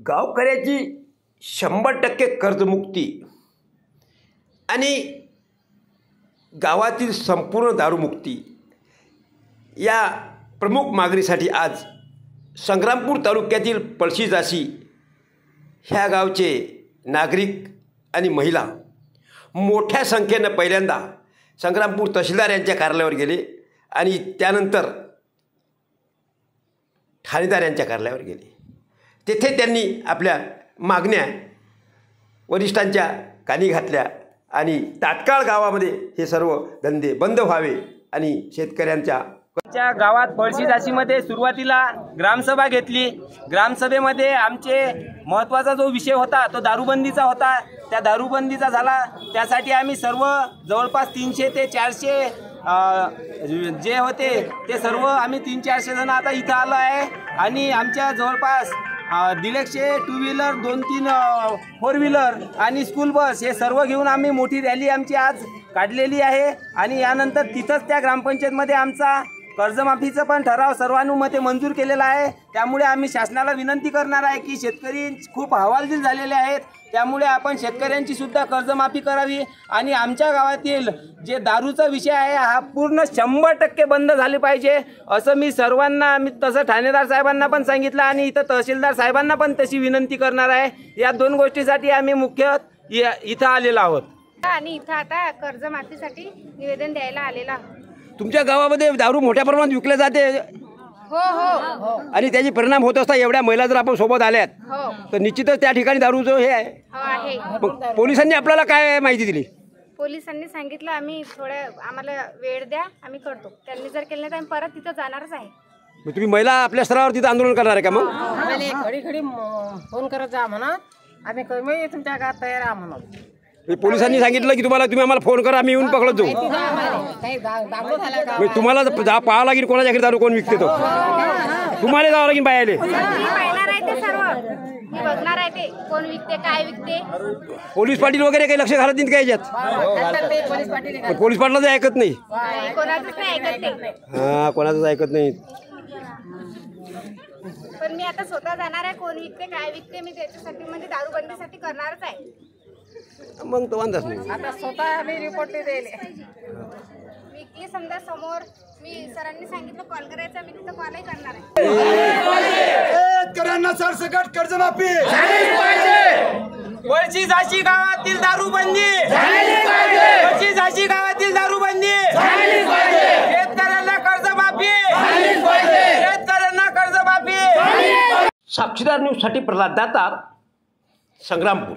गावकऱ्याची 100% कर्जमुक्ती आणि गावातील संपूर्ण दारूमुक्ती या प्रमुख मागणीसाठी आज संग्रामपूर तालुक्यातील पळशीजाशी ह्या गावचे नागरिक आणि महिला मोठ्या संख्येनं पहिल्यांदा संग्रामपूर तहसीलदार यांच्या कार्यालयावर गेले आणि त्यानंतर ठाणेदार यांच्या कार्यालयावर गेले। तेथे त्यांनी आपल्या मागण्या वरिष्ठांच्या कानी घातल्या आणि तात्काळ गावामध्ये हे सर्व धंदे बंद व्हावे आणि शेतकऱ्यांच्या गावात पळशीजाशीमध्ये सुरुवातीला ग्रामसभा घेतली। ग्रामसभेमध्ये आमचे महत्त्वाचा जो विषय होता तो दारूबंदीचा होता। त्या दारूबंदीचा झाला त्यासाठी आम्ही सर्व जवळपास 300 ते 400 जे होते ते सर्व आम्ही 300-400 जण आता इथं आलो आहे आणि आमच्या जवळपास 150 टू व्हीलर 2-3 फोर व्हीलर आणि स्कूल बस हे सर्व घेऊन आम्ही मोठी रॅली आमची आज काढलेली आहे आणि यानंतर तिथंच त्या ग्रामपंचायतमध्ये आमचा कर्जमाफीचा पण ठराव सर्वानुमते मंजूर केलेला आहे। त्यामुळे आम्ही शासनाला विनंती करणार आहे की शेतकरी खूप हवालदिल झालेले आहेत, त्यामुळे आपण शेतकऱ्यांची सुद्धा कर्जमाफी करावी आणि आमच्या गावातील जे दारूचा विषय आहे हा पूर्ण 100% बंद झाले पाहिजे असं मी सर्वांना तसं ठाणेदार साहेबांना पण सांगितलं आणि इथं तहसीलदार साहेबांना पण तशी विनंती करणार आहे। या 2 गोष्टीसाठी आम्ही मुख्य इथं आलेलो आहोत आणि इथं आता कर्जमाफीसाठी निवेदन द्यायला आलेला आहोत। तुमच्या गावामध्ये दारू मोठ्या प्रमाणात विकले जाते हो हो आणि त्याचे परिणाम होत असता एवढ्या महिला जर आपण सोबत आल्यात तर निश्चितच त्या ठिकाणी दारूचं हे आहे। मग पोलिसांनी आपल्याला काय माहिती दिली? पोलिसांनी सांगितलं आम्ही आम्हाला वेळ द्या, आम्ही करतो। त्यांनी जर केलं नाही तर आम्ही परत तिथं जाणारच आहे। मग तुम्ही महिला आपल्या स्तरावर तिथं आंदोलन करणार आहे का? मग घडी घडी फोन करत जा म्हणा, आम्ही तुमच्या गावात तयार आहे म्हणा। पोलिसांनी सांगितलं की तुम्ही आम्हाला फोन करा, आम्ही येऊन पकडत जाऊ। तुम्हाला पाहावं लागेल कोणाच्या घरी दारू कोण विकते तो तुम्हाला जावं लागेल पाहायला। बघणार आहे ते कोण विकते काय विकते। पोलीस पाटील वगैरे काही लक्ष घालत नाहीत का याच्यात? पोलीस पाटलाचं ऐकत नाही, कोणाचंच नाही ऐकत ते। हां, कोणाचंच ऐकत नाही। पण मी आता स्वतः जाणार आहे, कोण विकते काय विकते मी त्याच्यासाठी म्हणजे दारूबंदीसाठी करणारच आहे। मग तो वांधाच नाही। आता स्वतः मी रिपोर्ट दिले विकली समजा समोर मी सरांनी सांगितलं कॉल करायचा, मी तिथं कॉलही करणार आहे। शेतकऱ्यांना सरसकट कर्जमाफी झालीच पाहिजे। पळशीजाशी गावातील दारूबंदी झालीच पाहिजे। पळशीजाशी गावातील दारूबंदी झालीच पाहिजे। शेतकऱ्यांना कर्जमाफी झालीच पाहिजे। शेतकऱ्यांना कर्जमाफी। साक्षीदार न्यूजसाठी प्रल्हाद दातार, संग्रामपूर।